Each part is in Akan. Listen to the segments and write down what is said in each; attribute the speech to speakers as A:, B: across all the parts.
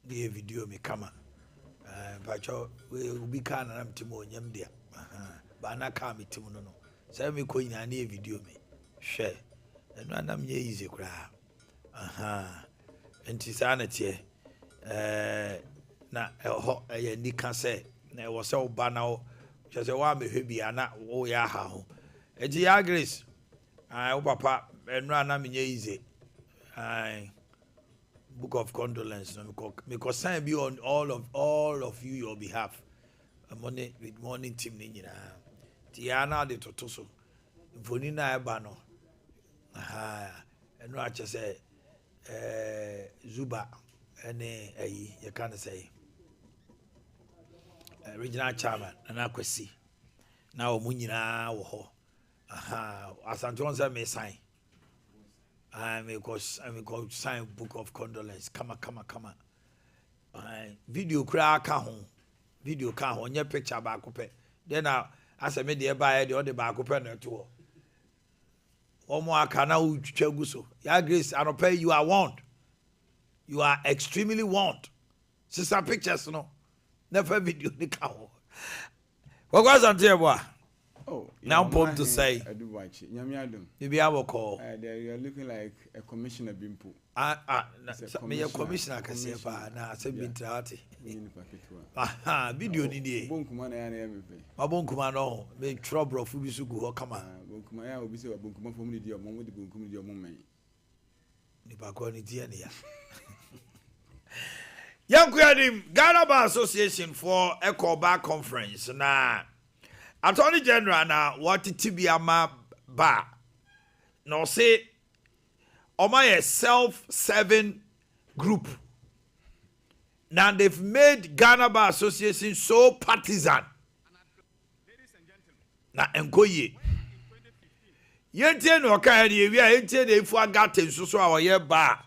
A: the video me kama pacho we ubi kana na mtimo onyam dia ba na ka mtimo no say me ko nyina na video me hwe eno anam nye easy kura enti sa na tie na ho ye nika say na wo se oba na wo je se wa me hwe bia na wo ya ha ho enti ya grace wo papa eno anam nye easy book of condolences because sign be on all of you your behalf morning with morning team ni nyina tiana de totoso mfoni na eba no eno a chese zuba ene ayi ye kan say regional chairman na kwesi na o mu nyina wo ho asanton say me sign I'm going to sign book of condolence. Come. Video crack home. Video can on your picture back up. Then as I made the buyer the other back up and to Omo kana ucheguso. Ya grace I don't pay you are want. You are extremely want. Sister pictures no. Never video the cow. What was on boy?
B: Oh,
A: now pop to say.
B: I do watch it. Nyamiadum.
A: Maybe I will call.
B: You are looking like a commissioner bimpo.
A: Me a commissioner can say na say bintrati. Video ni dey.
B: Bonkuma na ya na everything.
A: Bonkuma no, me trouble of bi sugu ho kama.
B: Bonkuma ya obi say bonkuma fom ni dey o mo de bonkuma dey o mo man.
A: Ni ba ko ni tie ne ya. Yankuadim Ghana Bar Association for Echo Bar Conference na Attorney General na what Tibiama Bar. No say Omaye self-serving group. Now they've made Ghana Bar Association so partisan. Na enkoye. Yente no ka ri wi a yente de fu agate so a oye bar.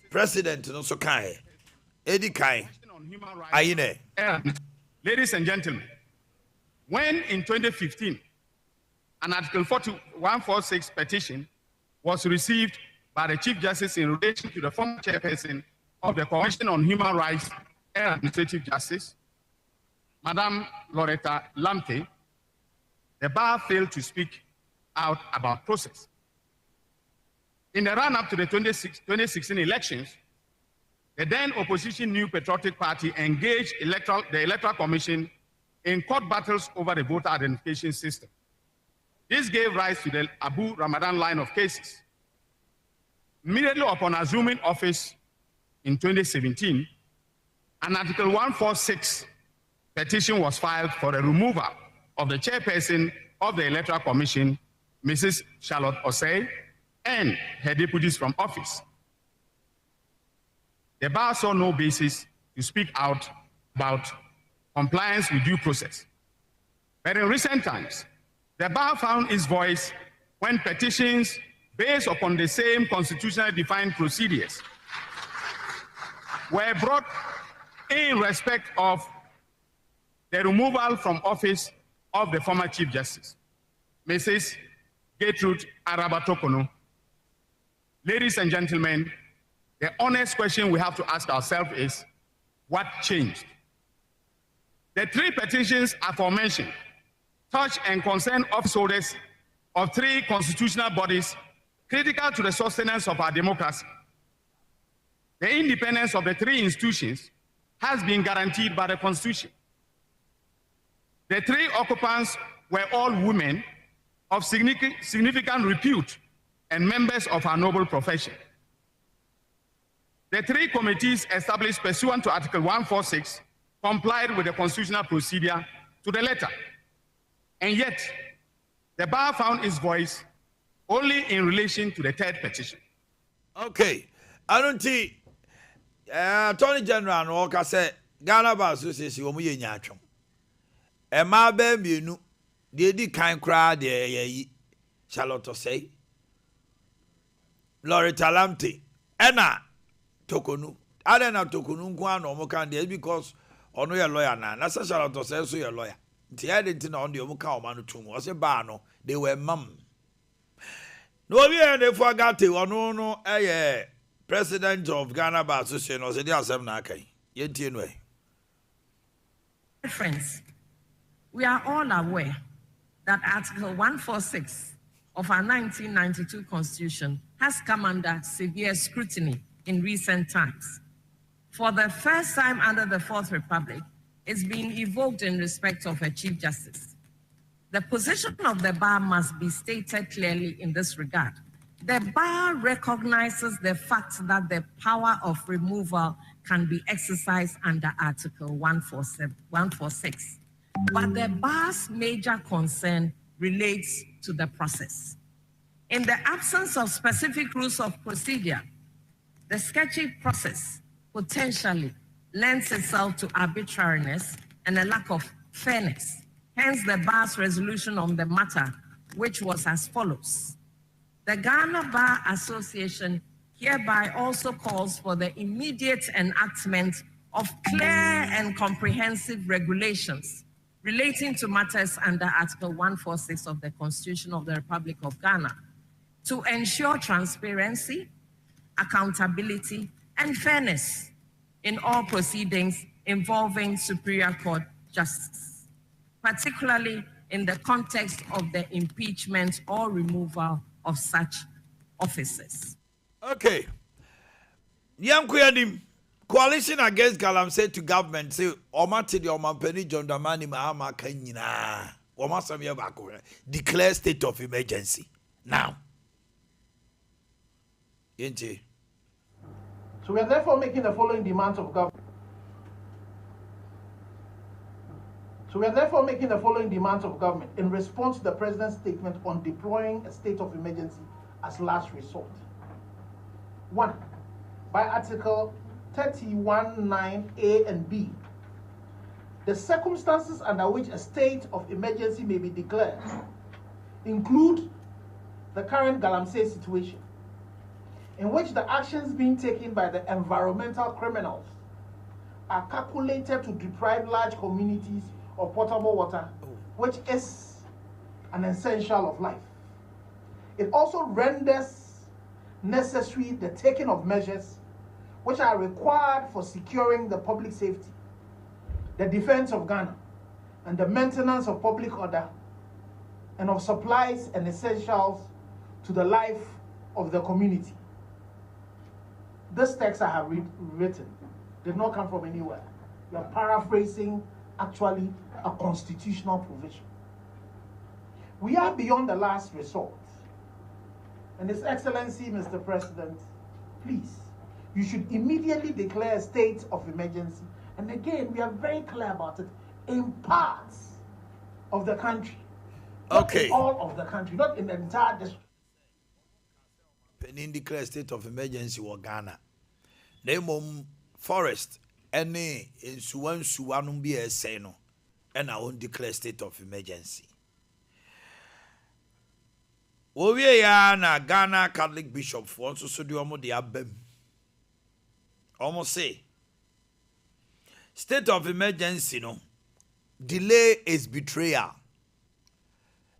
A: President no so kai. Edi kai. Ayine.
C: Ladies and gentlemen, when in 2015 an Article 146 petition was received by the Chief Justice in relation to the former chairperson of the Commission on Human Rights and Administrative Justice, Madame Loretta Lamte, the bar failed to speak out about process. In the run-up to the 2016 elections, the then opposition New Patriotic Party engaged the Electoral Commission in court battles over the voter identification system. This gave rise to the Abu Ramadan line of cases. Immediately upon assuming office in 2017, an Article 146 petition was filed for the removal of the chairperson of the Electoral Commission, Mrs. Charlotte Osei, and her deputies from office. The bar saw no basis to speak out about compliance with due process. But in recent times, the bar found its voice when petitions based upon the same constitutionally defined procedures were brought in respect of the removal from office of the former Chief Justice, Mrs. Gertrude Araba-Tokono. Ladies and gentlemen, the honest question we have to ask ourselves is, what changed? The three petitions aforementioned touch and concern office holders of three constitutional bodies critical to the sustenance of our democracy. The independence of the three institutions has been guaranteed by the Constitution. The three occupants were all women of significant repute and members of our noble profession. The three committees established pursuant to Article 146 complied with the constitutional procedure to the letter. And yet, the bar found its voice only in relation to the third petition.
A: Okay. I don't think Attorney General no ka say Ghana Bar Association wo mu ye nyaatwom. E ma ba mienu de di kan kra de yi Charlotte Osei, Loretta Lamte, ena Tokonu. Ade na Tokonu nko an omo kan de because ono ye lawyer na Charlotte Osei so ye lawyer. Nti ade nti na on de omo kan o ma no tum. O se ba no they were mam. No be e dey for gate ono no president of Ghana Bar Association was the assembly na kai. Yentie no.
D: Friends, we are all aware that Article 146 of our 1992 Constitution has come under severe scrutiny in recent times. For the first time under the Fourth Republic, it's been evoked in respect of a Chief Justice. The position of the bar must be stated clearly in this regard. The bar recognizes the fact that the power of removal can be exercised under Article 146. But the bar's major concern relates to the process. In the absence of specific rules of procedure, the sketchy process potentially lends itself to arbitrariness and a lack of fairness. Hence, the bar's resolution on the matter, which was as follows. The Ghana Bar Association hereby also calls for the immediate enactment of clear and comprehensive regulations relating to matters under Article 146 of the Constitution of the Republic of Ghana to ensure transparency, accountability, and fairness in all proceedings involving Superior Court justice, particularly in the context of the impeachment or removal of such officers.
A: Okay. Yankuyadim, coalition against Galamsey to government say Omati the Omanhene John Dramani Mahama Kanyina. Omasamia Bako declare state of emergency. Now. Yente.
E: So we are therefore making the following demands of government. In response to the President's statement on deploying a state of emergency as last resort. 1. By Article 31(9)(a) and (b), the circumstances under which a state of emergency may be declared include the current Galamsey situation, in which the actions being taken by the environmental criminals are calculated to deprive large communities of potable water, which is an essential of life. It also renders necessary the taking of measures which are required for securing the public safety, the defense of Ghana, and the maintenance of public order, and of supplies and essentials to the life of the community. This text I have written did not come from anywhere. We are paraphrasing actually a constitutional provision. We are beyond the last resort. And His Excellency, Mr. President, please, you should immediately declare a state of emergency. And again, we are very clear about it, in parts of the country.
A: Okay.
E: Not in all of the country, not in the entire district.
A: Penin declare state of emergency in Ghana. Nemom forest any insuwan be a seno and I won't declare state of emergency. We are na Ghana Catholic Bishop for also so do almost the abem. Almost say state of emergency no delay is betrayal.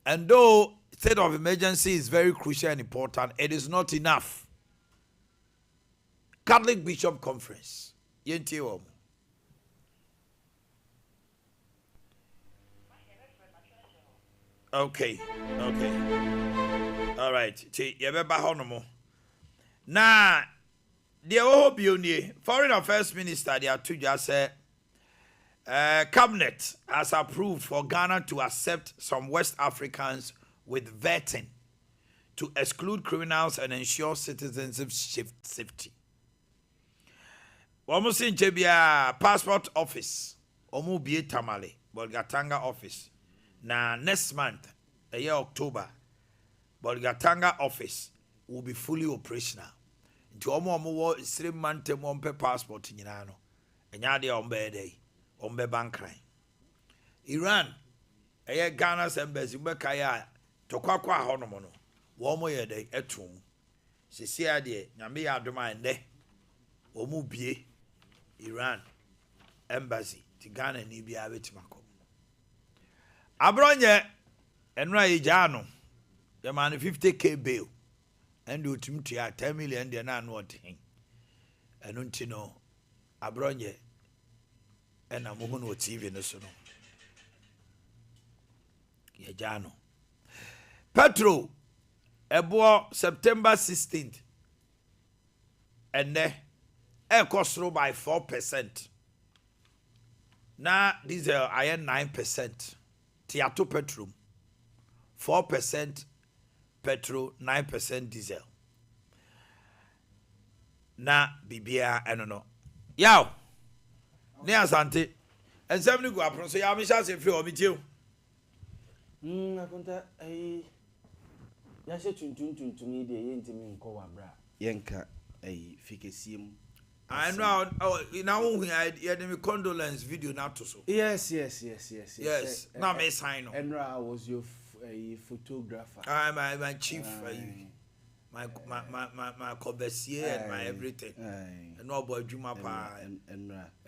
A: And though state of emergency is very crucial and important, it is not enough. Catholic Bishop Conference. Yenti. Okay. All right. Now, the Foreign Affairs Minister, they are to just say, Cabinet has approved for Ghana to accept some West Africans with vetting to exclude criminals and ensure citizenship safety. Almost in Jebia passport office, Omu Tamale, Bolgatanga office. Now next month, a year October, Bolgatanga office will be fully operational. Into Omo 3 months pe passport in Yano, and Yadi Ombe day, Ombe Bankrai. Iran, a year Ghana's embassy, Bekaya, Tokakwa Honomono, Womo ye day etum. Sisia de, Yami Aduma and de, Omu Bie. Iran embassy to Ghana ni bia betimako abronye enra ejano the man 50k bail and do to 10 million de na no odin ɛno nti no abrɔnyɛ ɛna mo hu no TV no so no yɛgya no petro ɛboɔ September 16th ɛnɛ ɛkɔ soro by 4%. Na diesel ayɛ 9%. Tiato petrol 4% petrol, 9% diesel. Na bibia eno no. Yaw. Ne asante. Ensem ni go apron so ya me sha se free o me tie o.
F: Akonta ya she tuntun de ye ntimi nko wa bra. Yenka fikesiem.
A: I know now we had me condolence video now to so.
F: Yes.
A: Now me sign on.
F: Enra was your photographer.
A: My chief my conversier and my everything. And no boy Juma pa and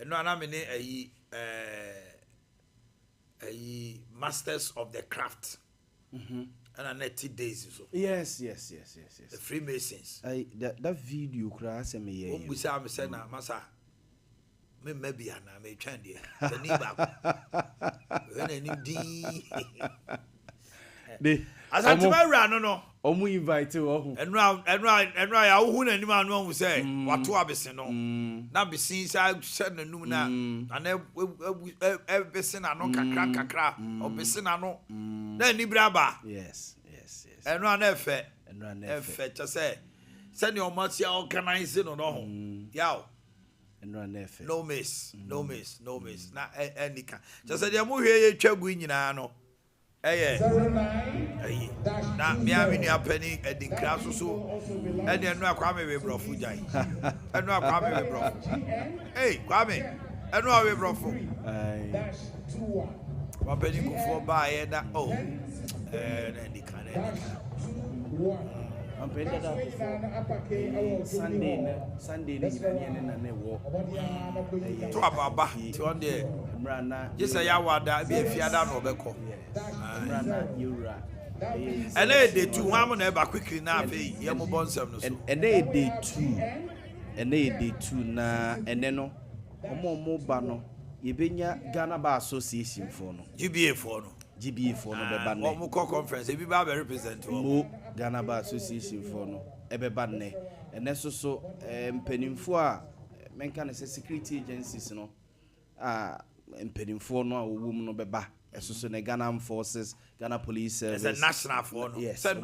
A: no na me a masters of the craft. And a 90 days so.
F: Yes.
A: The Freemasons.
F: That video crass me ye.
A: We say I'm saying na masa. Me maybe na me twan there. The ni ba. When any di. As I tomorrow no.
F: Omu invite wo.
A: Enra ya wo na ni ma no hu say wato abese no. Na besi say shed na num na. Na besi na no kakra. Obesi na no. Na ni braba.
F: Yes.
A: Enra na efe. Efe to say send your matia organize no ho. Yaw.
F: Enra na efe.
A: No miss. Na any can. Just say dem hwe ye twagu nyina no. Na me amini apani edinkra so ene enu akwa me brofu jai enu akwa me brofu kwame enu awe brofu wapeni kufo ba ye da na edikana
F: ampenda da kufo Sunday ni na wo
A: to ababa ti on there
F: mrana
A: jesa ya wada bi afiada na obekọ
F: mrana yura
A: ene day 2 wa na eba quickly na afi ye mo bonsam no so
F: ene day 2 na ene no omo ba no yebenya Ghana Bar Association for no
A: GBA for no
F: beba ne
A: omo call conference e bi ba be represent
F: no Ghana Bar Association for no ebeba ne ene so mpanimfo a menka ne security agencies no mpanimfo no a wo mu no beba so ne Ghana Forces, Ghana Police Service.
A: It's a national for no.
F: Yes.
A: And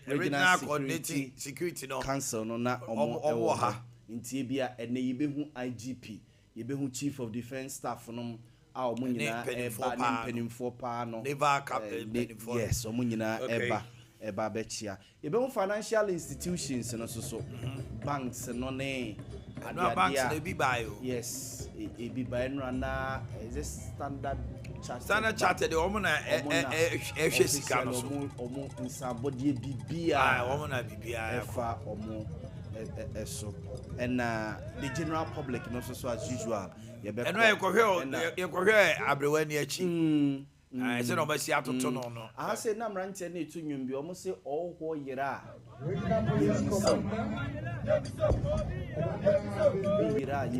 A: regional coordinating security no.
F: Council no na omo ha. Ntie bia ene yebehu IGP, yebehu Chief of Defence Staff no a omo nyina penimfo pa no.
A: Naval Captain penimfo.
F: Yes, omo nyina eba bechia. Yebehu financial institutions no so banks no ne.
A: No banks they be buy.
F: Yes. Ebi by na is a Standard
A: Chartered the woman ehwe sika no so
F: omo nsabodie bibia
A: woman na bibia
F: efa omo eso and the general public no so as usual ye be
A: eno yekohwe abrewani achi I say no be si atoto no no
F: I say na mrantie na etu nwum bi omo say oho yira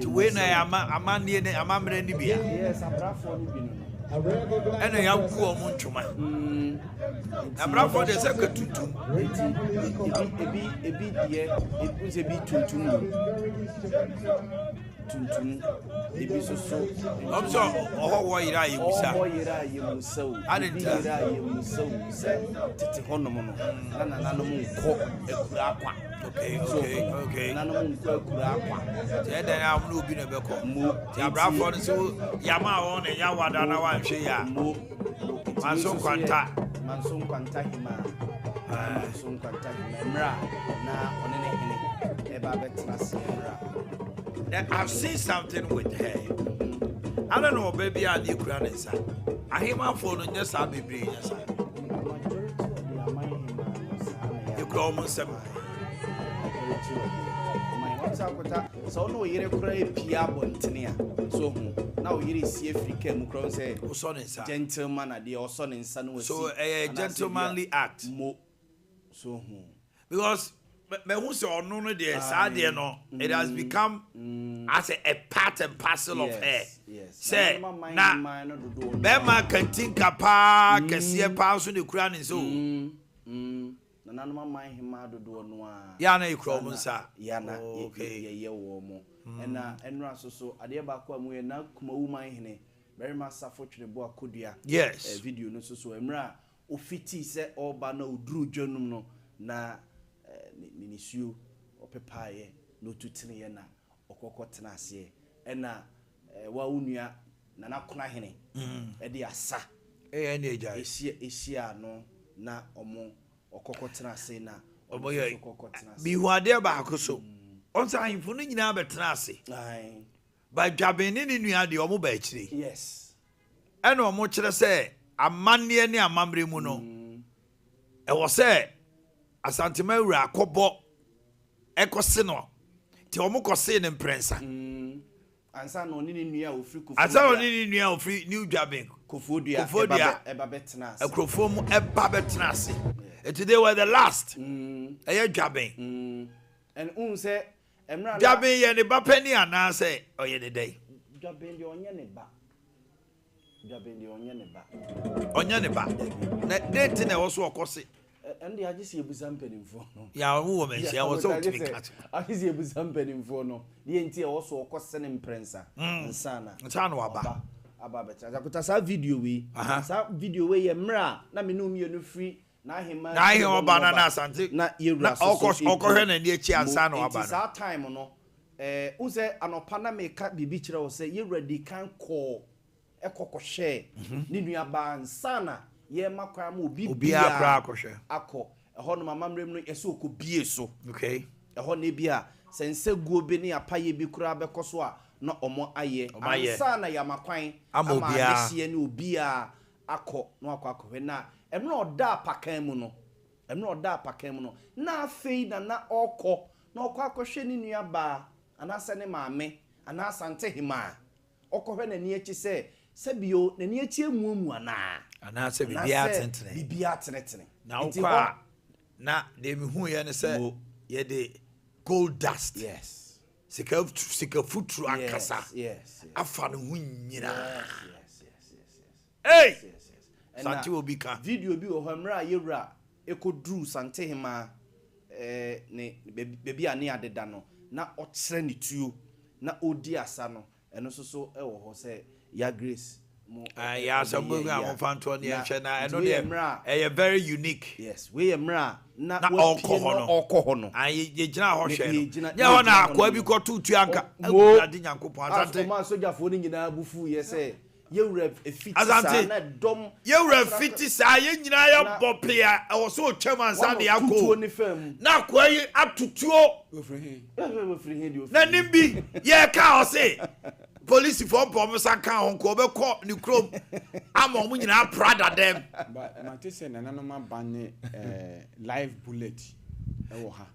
A: to when amanie ne amamre ni bia
F: yes abrafo ni bi no
A: ene ya ku omo ntwoma abrafo de se ketutum
F: ebi die ebuze bi tuntum ebi so
A: omso oho yira yemusa
F: adenta yemusa tete honom no na nanom nko ekura akwa
A: okay
F: nanom nko ekura akwa
A: je den am no bi na beko ti abrafo no so yama won ne ya wada na wan hwe ya manso kwanta
F: hima mra na onene hene eba betrase mra.
A: I've seen something with her. I don't know, baby, I need to I hear my phone and yes, I'll be bringing us. You call almost seven.
F: So no yere kura pia bontenia so now yere see Africa mu kron say gentleman ade or son son
A: so a gentlemanly act
F: mo so
A: because me who say ono no de saade no it has become as a part and parcel of her.
F: Yes.
A: Say na Bema kantin kapa kese pa so ne kura ne so.
F: Na no man hima dodo no a.
A: Ya na ikro mu nsa.
F: Ya na ye wo mo. Na enra so ade ba ko amu ye na kuma wu man hene. Very much suffer to the Boakye.
A: Yes.
F: Video no so emra ofiti se oba na oduru dwanum no na ninisuo opepaye no tutene ye na okoko tena ase e na wa unua na nakona hene e de asa
A: na eja
F: esia no na omo okoko tena ase na
A: omo ye bi huade ba akoso onsa ahimfo no nyina betena ase
F: ai
A: ba dwabeni ni nua de omo ba akire.
F: Yes.
A: E na omo kire se amanne ne amamre mu no e wo se asantema wura akobo ekose no ti omo kose ne prensa
F: ansa no ni nua ofri kofu
A: ansa no ni nua ofri new dwaben
F: kofodua eba betena ase
A: akrofo mu eba betena ase today were the last eye dwaben
F: and say emra
A: dwaben ye ne ba pani ana say oye ne dey
F: dwaben de onye ne ba dwaben de onye
A: ne ba na date na wo so okose
F: and the agisi ebusa mpanimfo no
A: ya wo mention ya wo so timikat
F: agisi ebusa mpanimfo no ye nti e wo so okose ne mprensa nsana
A: waba
F: aba beta akuta sa video we ye mra na me no mienu free na ahema
A: oba na asante
F: na yewura
A: so okohwe na ni achi ansa na waba
F: sa time no unse anopa na me ka bibi kire wo se yewura di kan call ekokoshe ni nua ba nsana ye makwa ma obi
A: akra akohwe
F: akọ eho no mamamrem no ese okobie so
A: okay
F: eho na bia sense guo be ne apaye bi kura bekoso a na omo aye ansana ya makwan ama ahye ne obi a akọ no akọ na emre oda apakan mu no na afei na okọ na okọ akohwe ni nua ba anasa ne maame anasa ntehima okọhwe na ni echi sebio na ni echi emuamu ana
A: se bibia tenetene na ukwa na de mi hu ye ne se ye de gold dust.
F: Yes.
A: Sika futru akasa.
F: Yes.
A: Afa no hu nyina.
F: Yes.
A: Hey. Santi obika.
F: Video bi o hamra yewura ekodru santehima ne bebi ane adeda no na okyere ne tuo na odi asa no eno so e wo ho se ya grace
A: ya somebody am fanto ne hwe na eno de very unique.
F: Yes, we emra na
A: okọ no ye gina ho hwe ya ho na akwa bi ko tutu anka ade nyankopon asante
F: ma sojafo ni nyina abufu ye se yewura efiti sa na dom
A: yewura fiti sa ye nyina ya bopia e wo so twam sa de akọ na akwa yi atutuo na nimbi ye ka o se police for pomsa kan hon ko be ko ni krom ama mu nyina prada dem
B: but ma te say na no ma ban live bullet e wo ha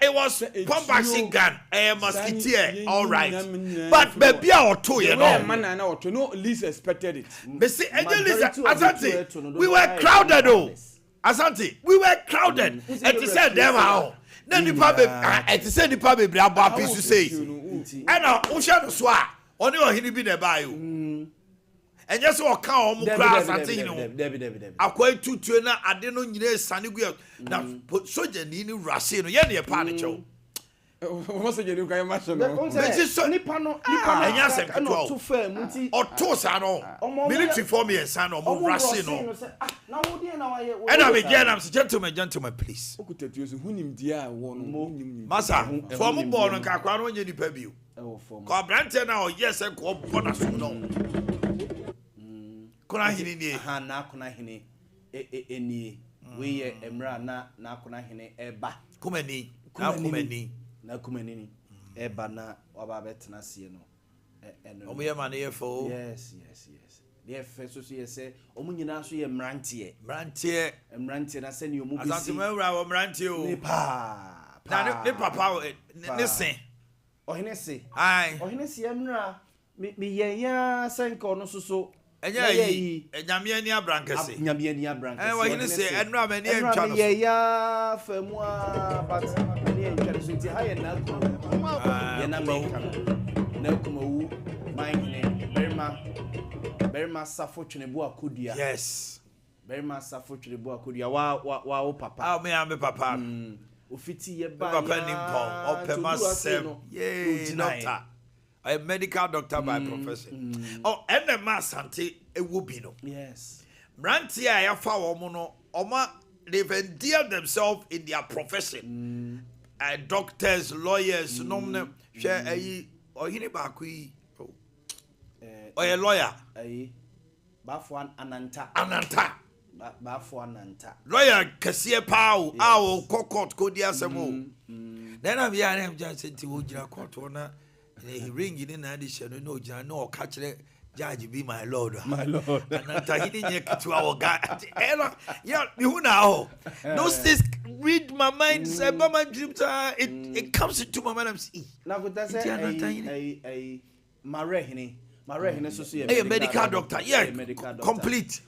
A: it was pump action gun musketeer all right but baby auto you know
B: man na auto no least expected it
A: me say Asante we were crowded Asante we were crowded and he said them how na nipa be and he said nipa be bra ba pisu say and na wo hwe no so a oni ohini bi na ba yo enye so o kan o mu kra Asante hini akwa tutu na ade no nyina sanegu na soja ni rush no ye na pa ne chew
B: o so je ni kan ma so no
F: nipa no
A: enya se
F: no to fam nti
A: oto sa no military form ye san no mo rush no
F: na wo dey na wa ye
A: and am again am gentlemen please
B: okutatu so hunim dia wo no hunim
A: masa form ball no ka kwa no nye nipa bio ko brante na o yes ko bona so no kona hini ni
F: ha na kona hini enie we ye emra na kona hini eba
A: kumani na kumani
F: ni eba na oba betena sie no eno
A: omo ye ma na ye fo
F: yes the first so ye say omo nyina so ye mrantie na se ni omo bisi
A: Asante mawura wo mrantie o
F: ni pa
A: na ne papa ne sen
F: ohene se
A: ai
F: ohene se emra me ye ya senko no so
A: Enya yi enyame ani abrankese
F: nyame ani abrankese
A: wa hine se enra amani entwa no
F: ye ya famua but mani entwa so ti ha ye na ye na meka na kuma wu Omanhene very ma safo twene bo akodua
A: yes
F: very ma safo twene bo akodua wa o papa
A: me am papa
F: ofiti ye ba
A: papa nimpon opema sem doctor a medical doctor by profession and the masante ewubi no
F: yes
A: Branti a yafa wo no oma they've endeared themselves in their profession doctors lawyers nom ne hwe ayi ohini ba ko yi a lawyer
F: bafo ananta bafo ananta
A: lawyer kase pao awo court ko di asemo then am ya am just say ti wo gira court na he ring in na di she no gira no ka kire judge be my lord ananta he dey to our guy yeah you know those things read my mind say my dream it comes into my mind. I'm see
F: na go ta say ai Marehine so so
A: a medical doctor yeah complete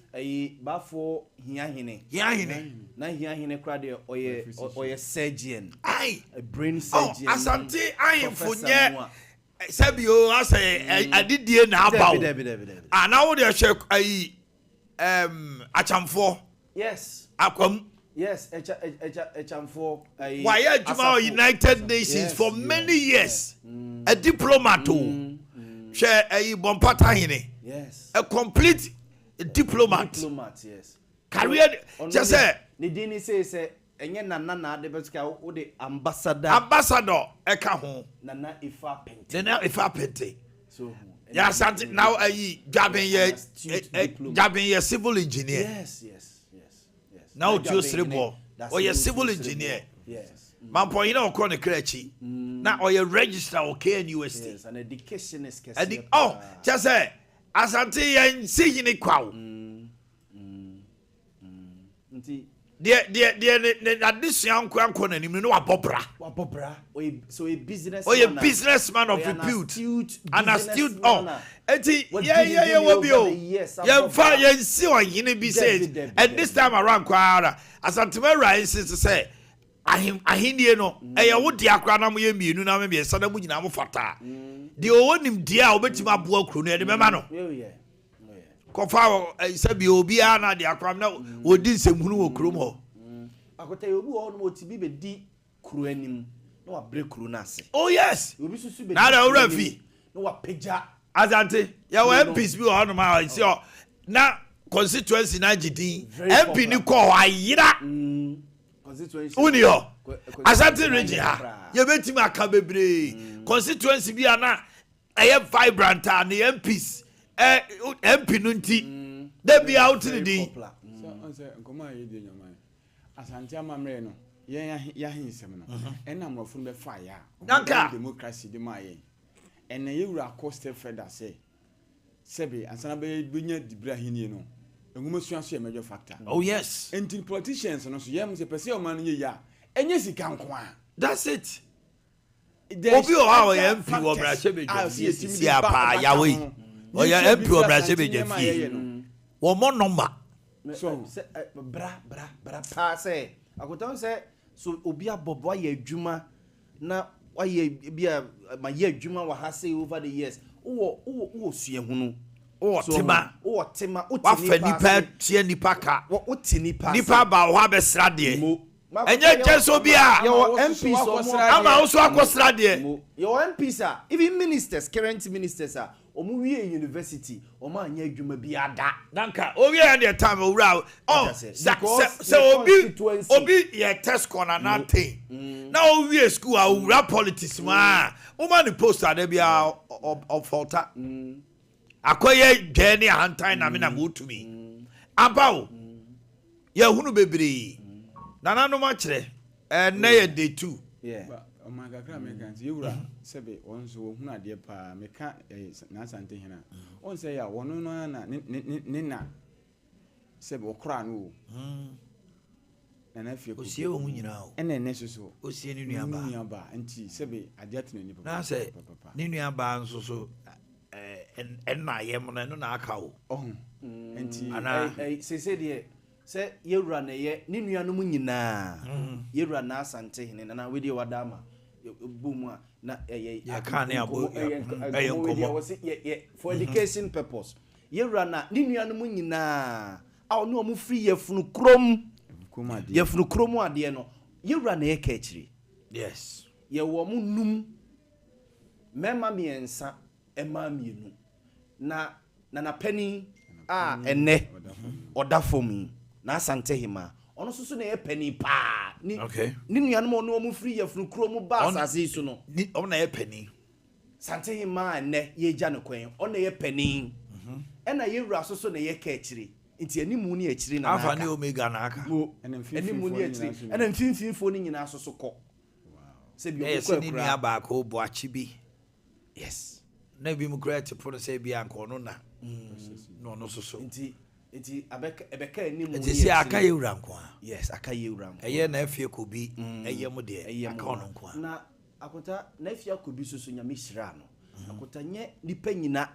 F: bafo hiahine na hiahine kra de oye surgeon
A: ai
F: a brain surgeon
A: asante ai mfonye sabio asay adidie na abawo ana wo de hwe ai achamfo
F: yes
A: akwam
F: yes echamfo ai
A: why adwuma United Nations for many years a diplomat share a bompata hine
F: yes
A: a complete diplomat
F: yes
A: career just say
F: ni dini say enye nana de betka wo de ambassador
A: e ka ho
F: nana ifa
A: pente so ya santi now ayi Gabin ye civil engineer
F: yes
A: now Josrebo or ye civil engineer
F: yes
A: man point na okro ne krachi na or ye register o KNUST
F: yes an education is
A: just say asante yen si ni kwawo
F: nti
A: de addition anko na nim no wabobra
F: so a
A: businessman of repute and astute enti yeah wobio yen fa yen si ohine bi said and this time around kwara asante rise say ahindie no eye wo dia akra na mo ye mienu na me biesa na mo nyina mo fata de owonim dia obetima abo akro no e de mema no kofa sabi obi ana de akra na wodi nsemhunu wo krom ho
F: akota obi wo no otibi be di kro anim na wa break kro na ase
A: oh yes
F: obi susu be
A: na da ora fi
F: na wa peja
A: azante ya wa MPs bi ho no ma si na constituency na gidin MP ni ko ayira Unio Asante region ha ye betima aka bebre constituency bi ana eye vibrant and the MPs MP no nti they be out in the
B: so say nkoma ye de nyama Asante amamre no ye ya hinsem no ena mrofo be fa ya democracy de ma ye ena ye wura cost further say sebe ansana be nya dibrahini no nguma suaso e major factor
A: oh yes
B: and politicians no so yem se pese o man ye ya enye sika nko a
A: that's it obi o ha o MP wo brache bejo si apa yawe o ya MP wo brache bejo fi wo mo number
F: so bra pa say akotan say so obi abobo ya adwuma na waye bia ma ye adwuma wa ha say over the years wo sue hunu
A: tema
F: utini
A: nipa tie nipa ka
F: utini pa
A: nipa ba ho abesra de enye jeso bia
F: your MPs
A: ama also akosra de
F: your MPs are even ministers current ministers are omu wie university omu anya adwuma bi ada
A: danka o wie the time owura so obi ye test corner na thing na o wie school owura politics ma o man poster de bia of falter akoye gani hantan na me na mutumi abawo ya hunu bebre nana no ma kire na ye day 2
B: o ma gakra me kan ye wura sebe wonso wo hunu ade pa me ka na Asante hena on say ya wono no na ne na sebe okra no na na fie ko
A: osie wo nyina o
B: ene ne soso
A: osie ni nuaba
B: nti sebe ade atene ni
A: na say ni nuaba nso so na yem no na aka wo
B: enti
A: ana
F: se de se yewura na ye ne nuanom nyinaa yewura na asante hene na we de wadama boom na
A: ya kan ya bo
F: for education purpose yewura na ne nuanom nyinaa a no mu free yefunu krom ade no yewura na ye ka akiri
A: yes
F: ye wo mu num mema miensa ema mienu na pani ene odafom na asante hima ono soso na ye pani pa ni ni nuanom ono mu free yefunu krom ba asase so no
A: ni ono na ye pani
F: sante hima ene ye gya ne kwen ono ye pani ena yewura soso na ye ka akiri nti animu ni akiri na
A: alpha ni omega na aka
F: animu ni akiri ena mfimfimfo ni nyina soso kɔ se bi
A: o ko ni aba ko Boakye bi
F: yes
A: na bi mu create pro say bi anko no na no soso
F: nti abeka animu ni
A: nti si aka yewura nko
F: yes aka yewura nko
A: eye na afie ko bi eye mu de aka ono nko
F: na akota na afie ko bi soso nyame hira no akota nye nipa nyina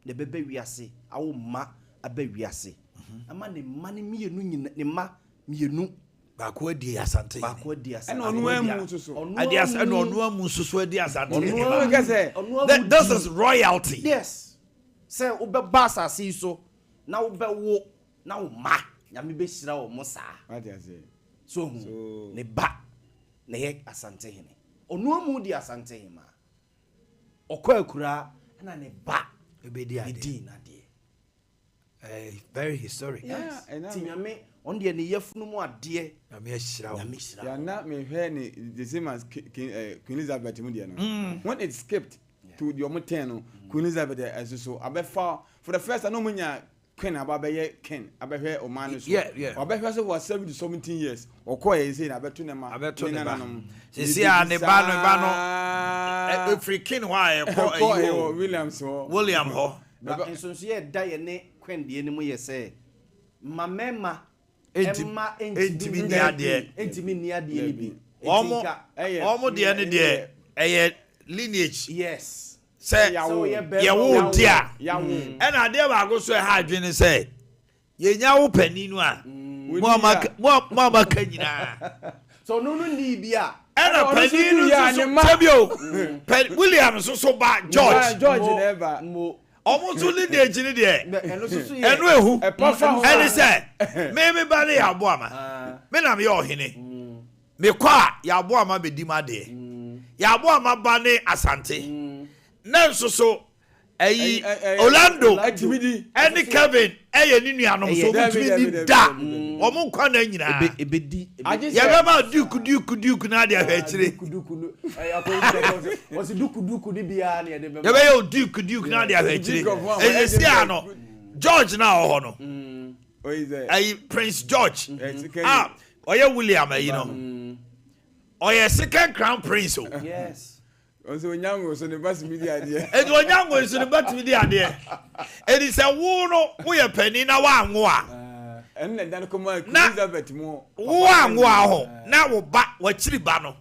F: de bebe wiase awo ma aba wiase ama ne ma ne mienu nyina ne ma mienu
A: ba ko adi asante
B: ena onu amu soso
A: adi asante ena onu amu soso adi asante
B: onu kase
A: this is royalty
F: yes say obe ba asase so na obe wo na wo ma nyame be hira wo mo saa
B: ade ase
F: so ne ba na ye asante hene onu amu di asante hema okwa akura na ne ba
A: ebedi ade
F: na de
A: very historic
B: yes
F: tinyame on de ne yefunu mu ade
A: nyame hira
B: ya na me hwe ni the same as Queen Elizabeth mu de no when it skipped to the omoten no Queen Elizabeth so abefa for the first no munya Queen ababeye king abehwe Oman so abehwe so was 70 to 17 years okoye say na abeto ne ma
A: abeto ne ba sisi a ne ba no every king why
B: William
A: ho
F: na nsonso ye da ye ne Queen de ne mu ye say mamema emma entimi ni ade ni bi
A: omo de ne de eye lineage
F: yes
A: say ye wo dia e na de ba go so ha adwene say ye nya wo pani nu a mo amaka nyina
F: so no ni bia
A: e na pani nu so tabio William so ba George
B: never
A: omo so lineage ni de enu ehu eni say me ba le yabo ama me na me ohene me kwa yabo ama be di ma de yabo ama ba ne asante na nsoso ayi Orlando eni Kevin eye ni nuanom so mutumi da omo kwa na nyina
F: ebedi
A: ya be ma duku na de ahwechire
F: was duku ni bia na de be
A: ya be yo duku na de ahwechire esi ano George na ho no ayi Prince George oye William ayi no oye second crown prince o
F: yes
B: onso onyango so ne bas media de
A: e do onyango so ne bas media de e di se wo no wo ye pani na wa anwo a
B: enne dan ko ma Elizabeth mo
A: wo anwo a ho na wo ba wa chiri ba no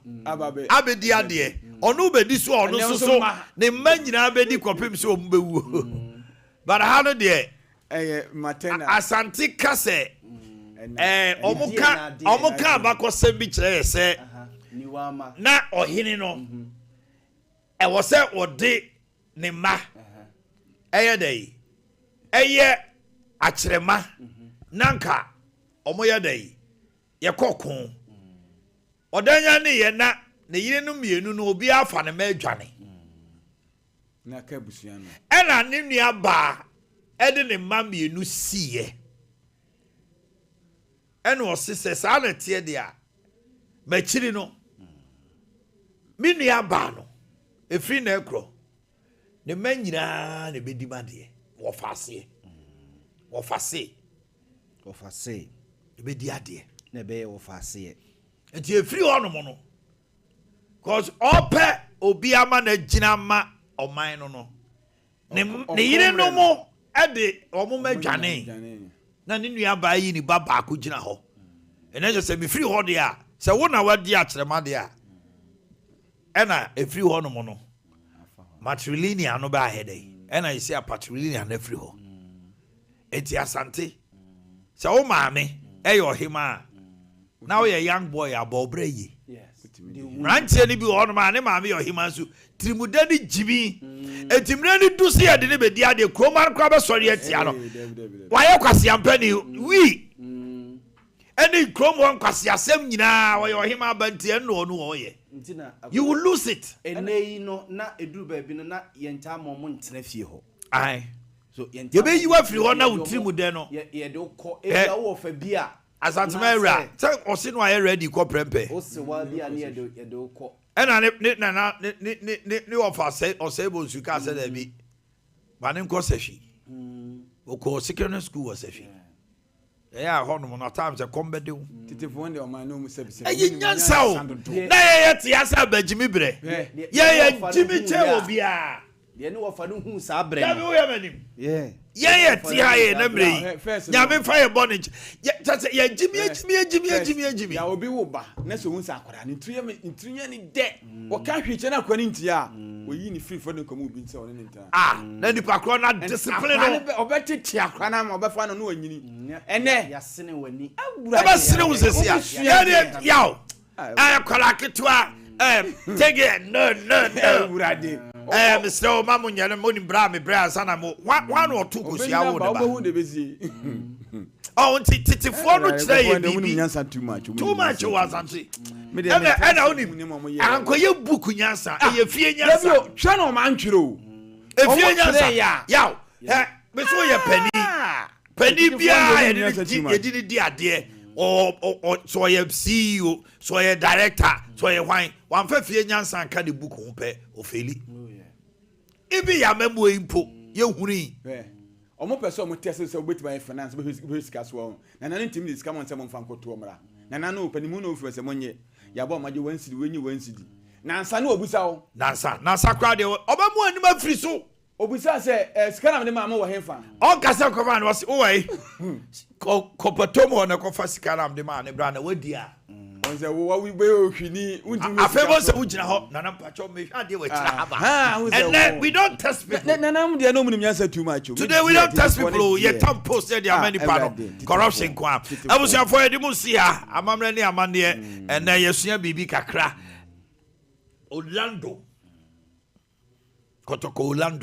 A: abedi ade onu bedi so onu so ne ma nyina abedi kopem so mu bewu bara ha no de
B: matena
A: asante kase omuka abakose bi kire se
F: niwama
A: na ohini no e wo se ode ne ma eye dai eye akyerema nanka omoye dai ye kokon odanya ne ye na ne yire no mienu no obi afa ne ma adwane
B: na ka busuan no
A: ena ne nua ba ede ne ma mienu siye ena o sese sa na tie de a machiri no mi nua ba no efri na ekro ne ma nyina ne bedi ma de wo fase e bedi ade
F: na be wo fase
A: enti efri ho no mo no cause ope obi ama na gina ma oman no ne yire no mo ede omo ma dwane na ne nua ba yi ni baba ko gina ho ene je se me free ho de a se wo na wadi akyerema de a ena efri ho no mo no matrilineal no ba hede and I say a patrolling and every ho. Eti asante. So o maame e yo hima. Now you're a young boy about breye.
F: Yes.
A: Ranche ni bi ono ma ne maame yo hima so trimudani jimi. Etimrani dusi ya de ne bedi ade kroman kwa be sori atia no. Waye kwase ampani wi. Any chrome one kwase asem nyina waye hima banti eno no oye. You will lose it.
F: Ene no na eduru ba bi no na yenta momo ntena fie ho.
A: Aye.
F: So
A: you be you afri ho na utrimu de no.
F: Ye de ko e wo fa bi a
A: Asantema say osi no aye ready ko prempe.
F: O se wa bi a ne ye de ko.
A: Ena ne ofa say o say bo nsuka say da bi. Ba ne nko sehwi. O ko secondary school was sehwi. Yeah, hono no times a combedu.
B: Titifo nde o man no mu sebise.
A: Ayi nyansa o. Na ye te asa bajimi bre. Ye jimi che obi a.
F: Ye ne wo fa no hu sa bre.
A: Ya bi wo yamanim.
B: Yeah.
A: Ye ti ha ye na bre. Ya be fa ye bonage. Ye jimi.
B: Ya obi wo ba. Na so hu sa akwara ni ntuye ni de. O ka hwiche na akwara nti a. O yi ni free for no komu bi nti o ne nta.
A: Ah, na di pakro na discipline no.
B: Obetete akwara na ma obefa no anyini. Ene
F: ya sene wani.
A: Eba sene wo sesia. Ya yaw. Akwara ketwa. Take it. No.
B: Urade.
A: Mr. Omamu nyane mo ni bra me bra sana mo one or two go sia wo de ba. Oh, titifo no kire ye bibi. Too much was anti. Ena oni. Anko ye book nyansa, ye fie nyansa.
B: Hwe no man twere o.
A: E fie nyansa. Yaw. Me so ye pani bia ye di ade. Or so ye CEO, so ye director, so ye wine. One fa fie nyansa kan de book ho pe ofeli. Ibi ya memo impo ye huri
B: omo person mo tese se obeti by finance be sika so na na ntimi dis come on se mo fa nkoto omra na na no panimu no ofu se monye ya ba maje wansidi wenyi wansidi na ansa na obusa wo nansa kwa de obamu anim afri so obusa se sika na me ma wo henfa
A: on kasa ko man was o wai ko patomo na ko fa sika na me ma ne bra na wadi a
B: on se wo we be ohwini untimi
A: afebo se ugina ho na na pacho me hwade wa kira haba and then we don't test people
B: na de no munim yansa too much
A: today we don't test people ye tam post there many panel corruption kwa abusia for edi mu sia amamre ne amane and then yesua bibi kakra Orlando Kotoko Orlando